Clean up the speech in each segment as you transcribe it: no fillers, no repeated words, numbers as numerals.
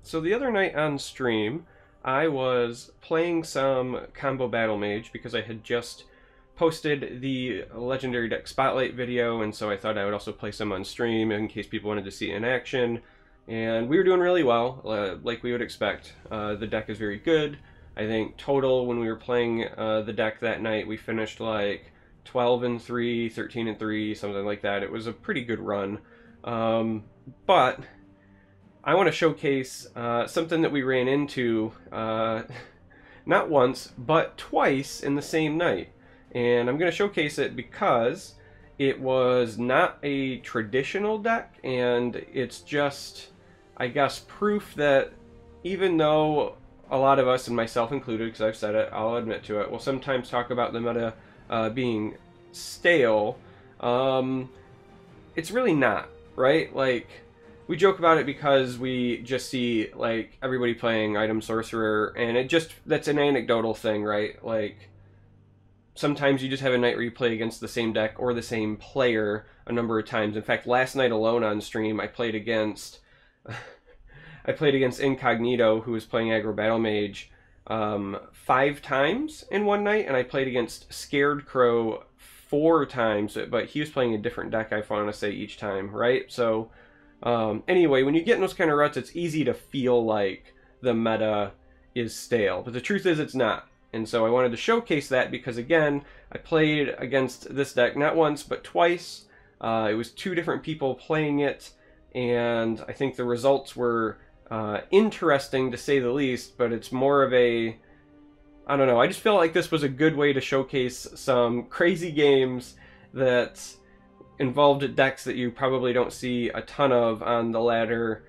So the other night on stream, I was playing some Combo Battle Mage because I had just posted the Legendary Deck Spotlight video, and so I thought I would also play some on stream in case people wanted to see it in action. And we were doing really well, like we would expect. The deck is very good. I think total, when we were playing the deck that night, we finished like 12-3, 13-3, something like that. It was a pretty good run. But I want to showcase something that we ran into not once, but twice in the same night. And I'm going to showcase it because it was not a traditional deck, and it's just, I guess, proof that even though a lot of us, and myself included, because I've said it, I'll admit to it, will sometimes talk about the meta being stale, it's really not, right? Like, we joke about it because we just see, like, everybody playing Item Sorcerer, and it just, that's an anecdotal thing, right? Like, sometimes you just have a night where you play against the same deck or the same player a number of times. In fact, last night alone on stream, I played against Incognito, who was playing Aggro Battle Mage, 5 times in one night, and I played against Scared Crow 4 times, but he was playing a different deck, I want to say, each time, right? So, anyway, when you get in those kind of ruts, it's easy to feel like the meta is stale, but the truth is it's not. And so I wanted to showcase that because, again, I played against this deck not once, but twice. It was 2 different people playing it, and I think the results were interesting, to say the least, but it's more of a, I don't know, I just feel like this was a good way to showcase some crazy games that involved decks that you probably don't see a ton of on the ladder.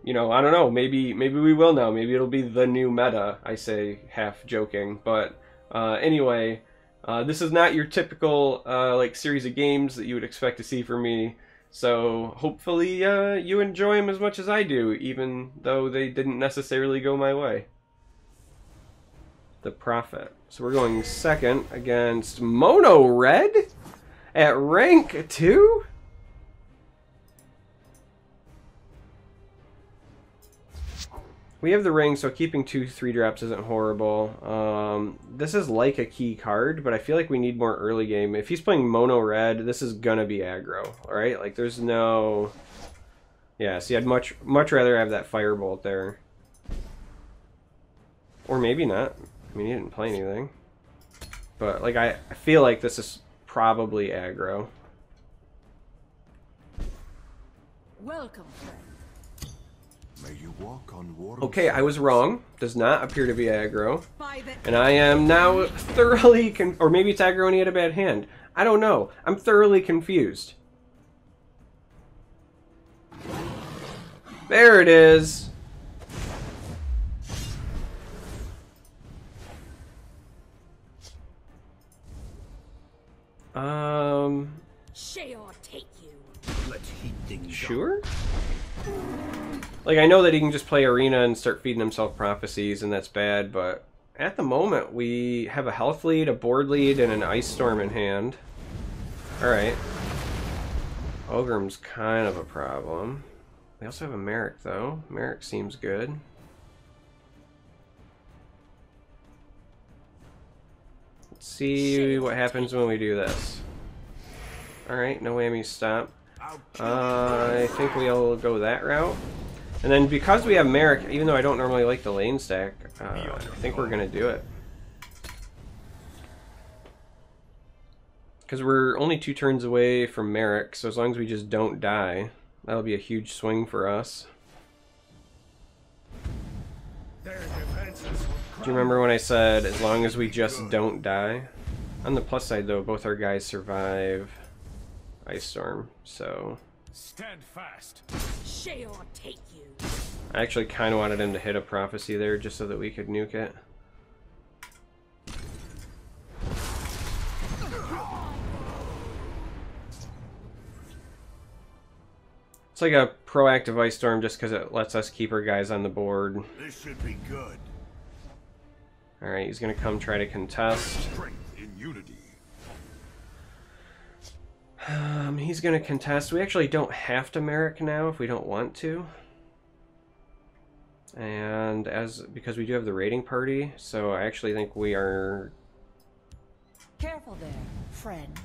You know, I don't know, maybe we will now. Maybe it'll be the new meta, I say, half joking. But anyway, this is not your typical like series of games that you would expect to see from me. So hopefully you enjoy them as much as I do, even though they didn't necessarily go my way. The Prophet. So we're going second against Mono Red at rank 2? We have the ring, so keeping 2 3-drops isn't horrible. This is like a key card, but I feel like we need more early game. If he's playing mono red, this is gonna be aggro, alright? Like, there's no... Yeah, see, I'd much rather have that firebolt there. Or maybe not. I mean, he didn't play anything. But, like, I feel like this is probably aggro. Welcome, friend. May you walk on water. Okay, I was wrong. Does not appear to be aggro. And I am now thoroughly or maybe it's aggro and he had a bad hand. I don't know. I'm thoroughly confused. There it is. Sheor take you. Let heat things Sure? Like, I know that he can just play Arena and start feeding himself prophecies, and that's bad, but at the moment we have a health lead, a board lead, and an Ice Storm in hand. Alright. Ogrim's kind of a problem. We also have a Merrick, though. Merrick seems good. Let's see what happens when we do this. Alright, no whammies, stop. I think we'll go that route. And then because we have Merrick, even though I don't normally like the lane stack, I think we're going to do it. Because we're only 2 turns away from Merrick, so as long as we just don't die, that'll be a huge swing for us. Do you remember when I said, as long as we just don't die? On the plus side, though, both our guys survive Ice Storm, so... Stand fast. Sheor take you. I actually kind of wanted him to hit a prophecy there just so that we could nuke it. It's like a proactive Ice Storm just because it lets us keep our guys on the board. This should be good. Alright, he's going to come try to contest. Strength in unity. He's going to contest. We actually don't have to Merrick now if we don't want to. And because we do have the raiding party, so I actually think we are... Careful there, friend.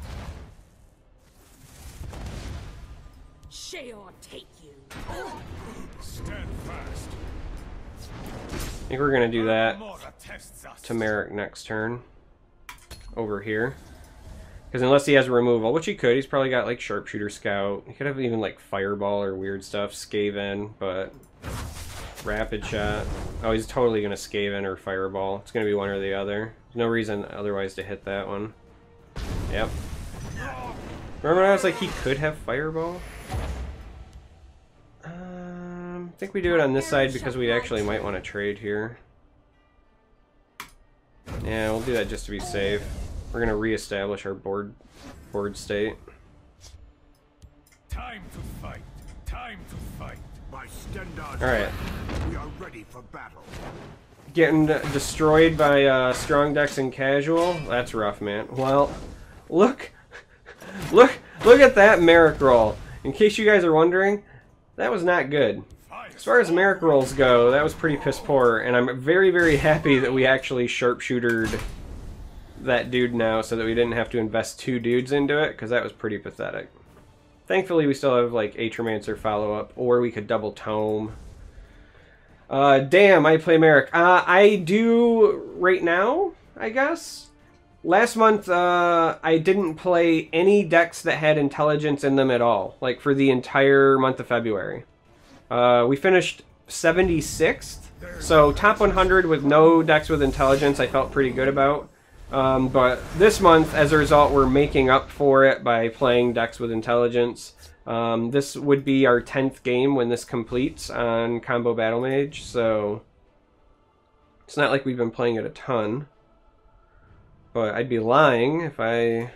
Sheol take you. Stand fast. I think we're going to do that Mora tests us. to Merrick next turn. Over here. Because unless he has a removal, which he could, he's probably got like Sharpshooter Scout. He could have even like Fireball or weird stuff, Skaven, but Rapid Shot. Oh, he's totally going to Skaven or Fireball. It's going to be one or the other. There's no reason otherwise to hit that one. Yep. Remember when I was like, he could have Fireball? I think we do it on this side because we actually might want to trade here. Yeah, we'll do that just to be safe. We're going to reestablish our board state. Time to fight. Time to fight. By Stendar's Alright. we are ready for battle. Getting destroyed by strong decks and casual? That's rough, man. Well, look at that Merrick roll. In case you guys are wondering, that was not good. As far as Merrick rolls go, that was pretty piss poor, and I'm very, very happy that we actually sharpshootered that dude now so that we didn't have to invest 2 dudes into it, because that was pretty pathetic. Thankfully, we still have, like, Atromancer follow-up, or we could double tome. Damn, I play Merrick. I do right now, I guess. Last month, I didn't play any decks that had intelligence in them at all, like, for the entire month of February. We finished 76th, so top 100 with no decks with intelligence I felt pretty good about. But this month, as a result, we're making up for it by playing decks with intelligence. This would be our 10th game when this completes on Combo Battle Mage, so it's not like we've been playing it a ton. But I'd be lying if I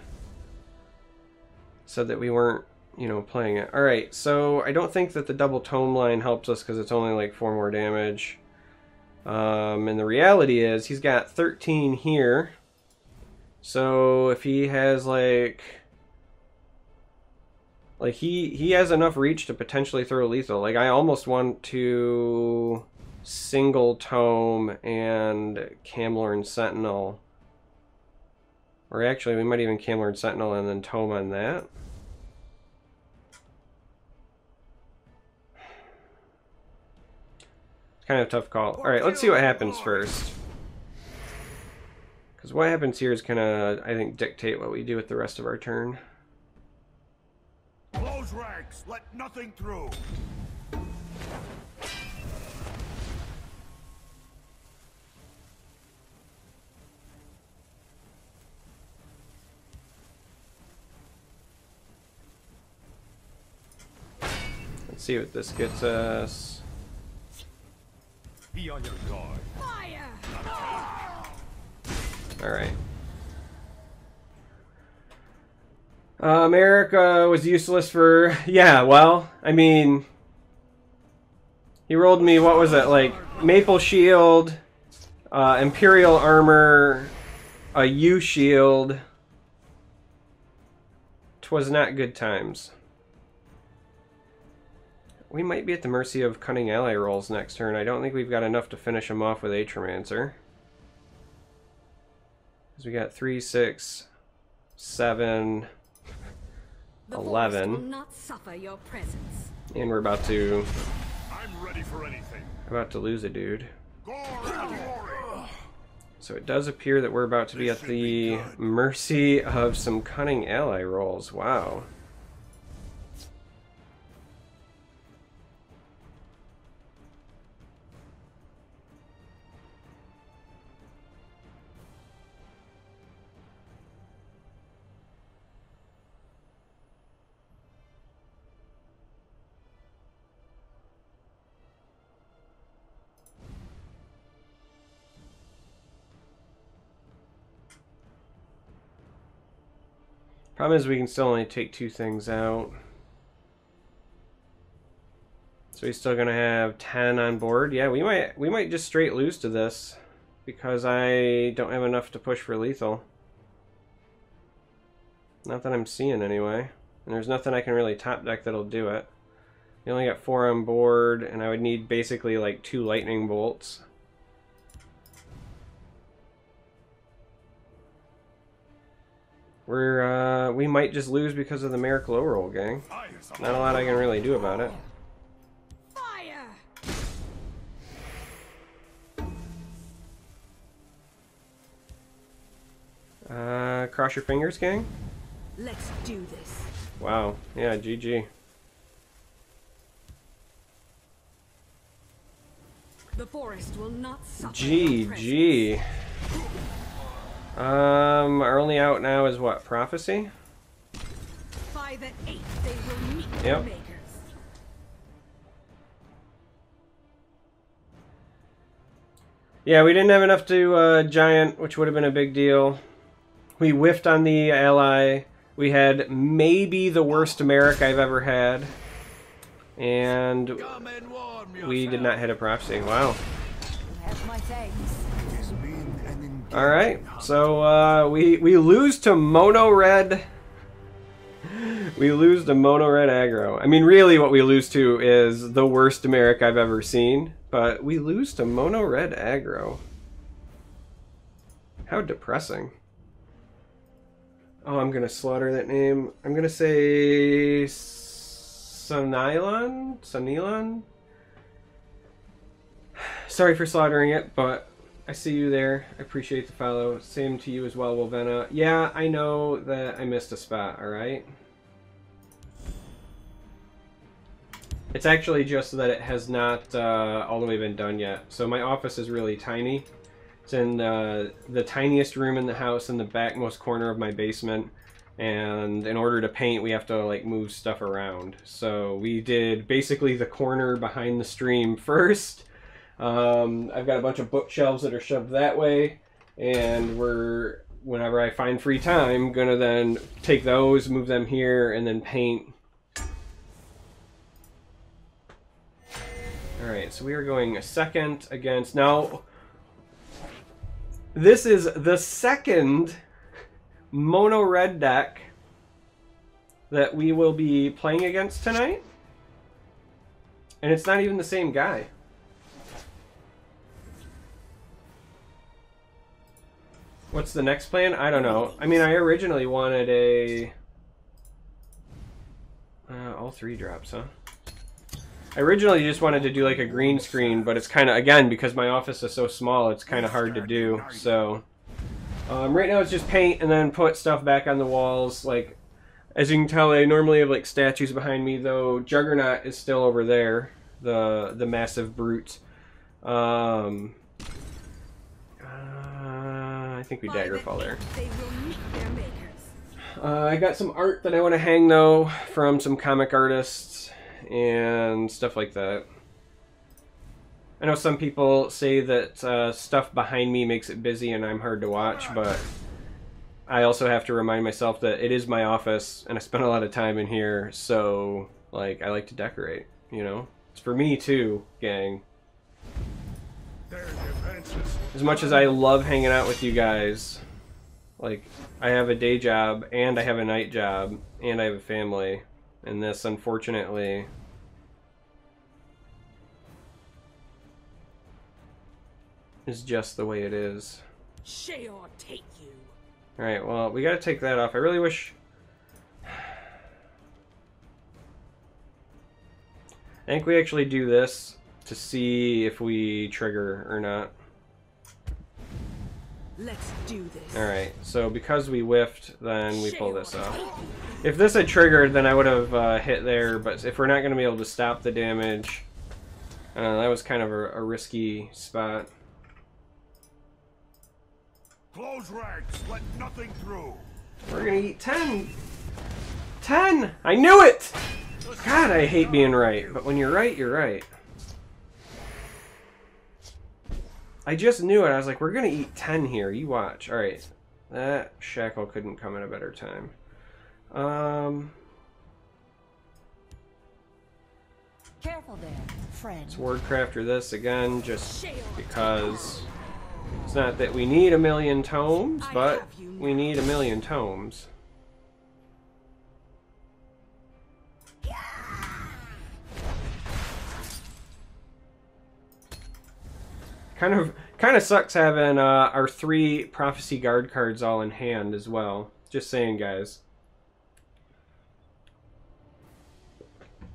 said that we weren't, you know, playing it. Alright, so I don't think that the double tome line helps us because it's only like 4 more damage. And the reality is he's got 13 here. So if he has like he has enough reach to potentially throw lethal. Like I almost want to single tome and Camlorn Sentinel. Or actually we might even Camlorn Sentinel and then tome on that. It's kind of a tough call. Alright, let's see what happens first. Because what happens here is gonna, I think, dictate what we do with the rest of our turn. Close ranks, let nothing through. Let's see what this gets us. Be on your guard. Fire! Alright. America was useless for... Yeah, well, I mean... He rolled me, what was it, like, Maple Shield, Imperial Armor, a U Shield. 'Twas not good times. We might be at the mercy of Cunning Ally rolls next turn. I don't think we've got enough to finish him off with Atromancer. Because we got 3, 6, 7, The forest 11. will not suffer your presence. And we're about to I'm ready for anything. lose a dude. Gore and glory. So it does appear that we're about to be at the mercy of some Cunning Ally rolls. Wow. Problem is we can still only take 2 things out. So he's still gonna have 10 on board. Yeah, we might just straight lose to this because I don't have enough to push for lethal. Not that I'm seeing anyway. And there's nothing I can really top deck that'll do it. We only got 4 on board, and I would need basically like 2 lightning bolts. We might just lose because of the Merrick low roll, gang. Not a lot I can really do about it. Fire! Cross your fingers, gang. Let's do this. Wow. Yeah, GG. The forest will not suffer your presence. GG. Our only out now is what? Prophecy? By the 8th, they will meet Yep. their makers. Yeah, we didn't have enough to giant, which would have been a big deal. We whiffed on the ally. We had maybe the worst Merrick I've ever had. And Come and warm yourself. we did not hit a prophecy. Wow. You have my thanks. It has been an engaging Alright, hunt. so we lose to mono red. We lose to mono red aggro. I mean, really what we lose to is the worst Merrick I've ever seen. But we lose to mono red aggro. How depressing. Oh, I'm gonna slaughter that name. I'm gonna say Sunilon? Sunilon? Sorry for slaughtering it, but I see you there. I appreciate the follow. Same to you as well, Wolvena. Yeah, I know that I missed a spot, alright? It's actually just that it has not all the way been done yet. So my office is really tiny. It's in the tiniest room in the house in the backmost corner of my basement. And in order to paint, we have to like move stuff around. So we did basically the corner behind the stream first. I've got a bunch of bookshelves that are shoved that way. And whenever I find free time, gonna then take those, move them here, and then paint. Alright, so we are going a second against... Now, this is the second mono red deck that we will be playing against tonight. And it's not even the same guy. What's the next plan? I don't know. I mean, I originally wanted a... all 3 drops, huh? I originally just wanted to do like a green screen, but it's kind of, again, because my office is so small, it's kind of hard to do. So right now it's just paint and then put stuff back on the walls. Like, as you can tell, I normally have like statues behind me, though Juggernaut is still over there, the massive brute. I think we Daggerfall there. They will meet their makers. I got some art that I want to hang, though, from some comic artists and stuff like that. I know some people say that stuff behind me makes it busy and I'm hard to watch, but I also have to remind myself that it is my office and I spend a lot of time in here, so like I like to decorate, you know? It's for me too, gang. Their defenses. As much as I love hanging out with you guys, like I have a day job and I have a night job and I have a family. And this, unfortunately, is just the way it is. Sheol take you. Alright, well, we gotta take that off. I really wish... I think we actually do this to see if we trigger or not. Let's do this. Alright, so because we whiffed, then we pull this off. If this had triggered, then I would have hit there, but if we're not going to be able to stop the damage, that was kind of a risky spot. Close ranks. Let nothing through. We're going to eat 10! 10! I knew it! God, I hate being right, but when you're right, you're right. I just knew it. I was like, we're going to eat 10 here. You watch. Alright. That shackle couldn't come at a better time. Careful there, friend. Sword crafter this again, just because it's not that we need a million tomes, but we need a million tomes. Kind of sucks having our 3 Prophecy Guard cards all in hand as well. Just saying, guys.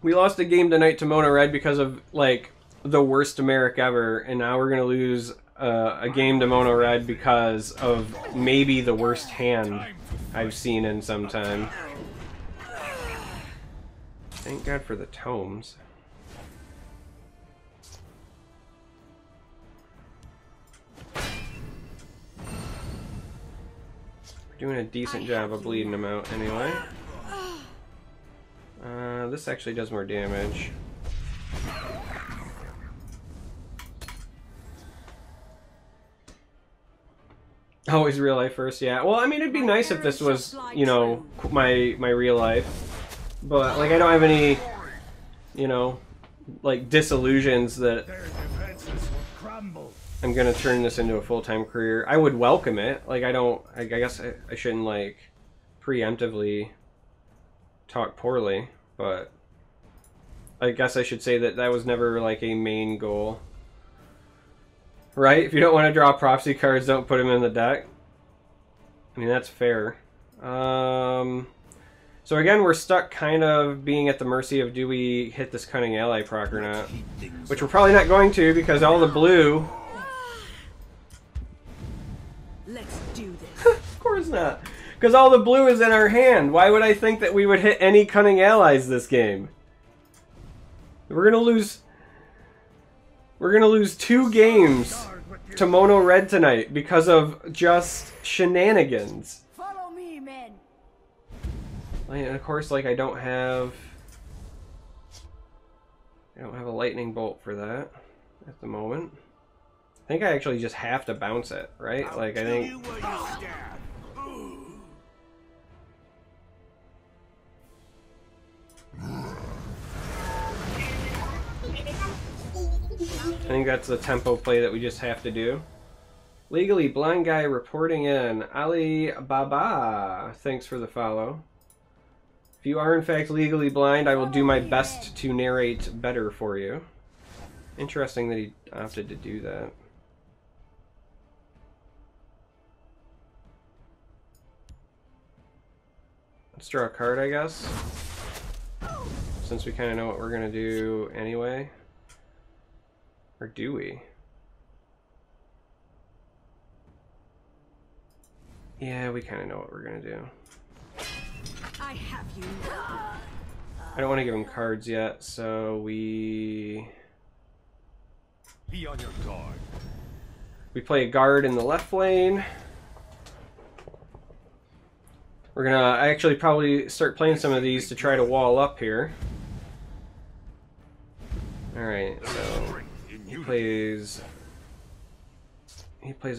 We lost a game tonight to Mono Red because of, like, the worst Merrick ever, and now we're going to lose a game to Mono Red because of maybe the worst hand I've seen in some time. Thank God for the tomes. We're doing a decent job of bleeding them out anyway. This actually does more damage. Always real life first, yeah. Well, I mean, it'd be nice if this was, you know, my real life. But, like, I don't have any, you know, like, disillusions that Their defenses will crumble. I'm gonna turn this into a full-time career. I would welcome it. Like, I guess I shouldn't, like, preemptively talk poorly, but I guess I should say that that was never, like, a main goal. Right? If you don't want to draw prophecy cards, don't put them in the deck. I mean, that's fair. So again, we're stuck kind of being at the mercy of do we hit this Cunning Ally proc or not. Which we're probably not going to because all the blue... Let's do this. Of course not. Because all the blue is in our hand. Why would I think that we would hit any Cunning Allies this game? We're gonna lose 2 games to Mono Red tonight because of just shenanigans. Follow me, men. And of course, like, I don't have a lightning bolt for that at the moment. I think I actually just have to bounce it, right? Like, I think... I think that's the tempo play that we just have to do. Legally Blind Guy reporting in. Ali Baba, thanks for the follow. If you are in fact legally blind, I will do my best to narrate better for you. Interesting that he opted to do that. Let's draw a card, I guess. Since we kind of know what we're going to do anyway. Or do we? Yeah, we kind of know what we're going to do. I have you. I don't want to give him cards yet, so we Be on your guard. play a guard in the left lane. We're going to actually probably start playing some of these to try to wall up here. Alright, so he plays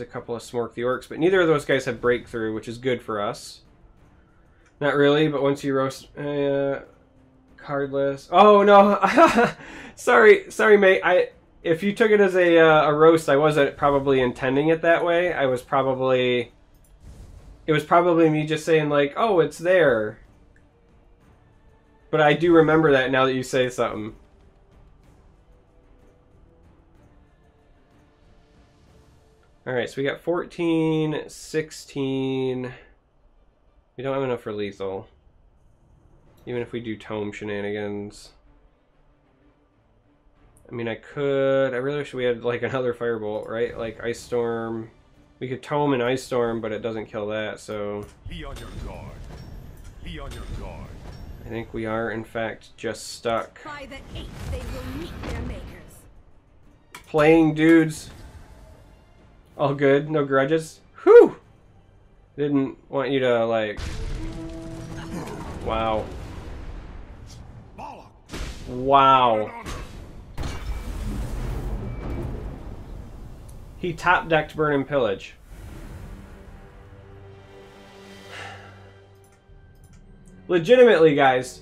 a couple of Smork the Orcs, but neither of those guys have breakthrough, which is good for us. Not really, but once you roast cardless. Oh no, sorry, mate. If you took it as a roast, I wasn't probably intending it that way. It was probably me just saying like, oh, it's there. But I do remember that now that you say something. Alright, so we got 14, 16. We don't have enough for lethal. Even if we do tome shenanigans. I mean, I really wish we had like another firebolt, right? Like Ice Storm. We could tome an Ice Storm, but it doesn't kill that, so... Be on your guard. Be on your guard. I think we are, in fact, just stuck. By the 8th, they will meet their makers. Playing dudes. All good, no grudges. Whew! Didn't want you to, like... Wow. Wow. He top-decked Burn and Pillage. Legitimately, guys,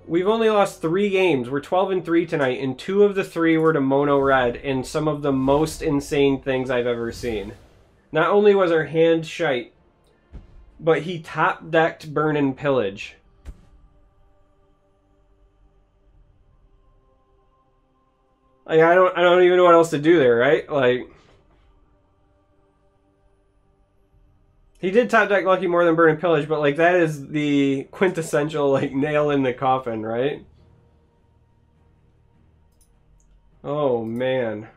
we've only lost 3 games. We're 12-3 tonight, and 2 of the 3 were to Mono Red in some of the most insane things I've ever seen. Not only was our hand shite, but he top-decked Burn and Pillage. Like, I don't even know what else to do there, right? Like, He did top deck Lucky more than Burn and Pillage, but like that is the quintessential like nail in the coffin, right? Oh man.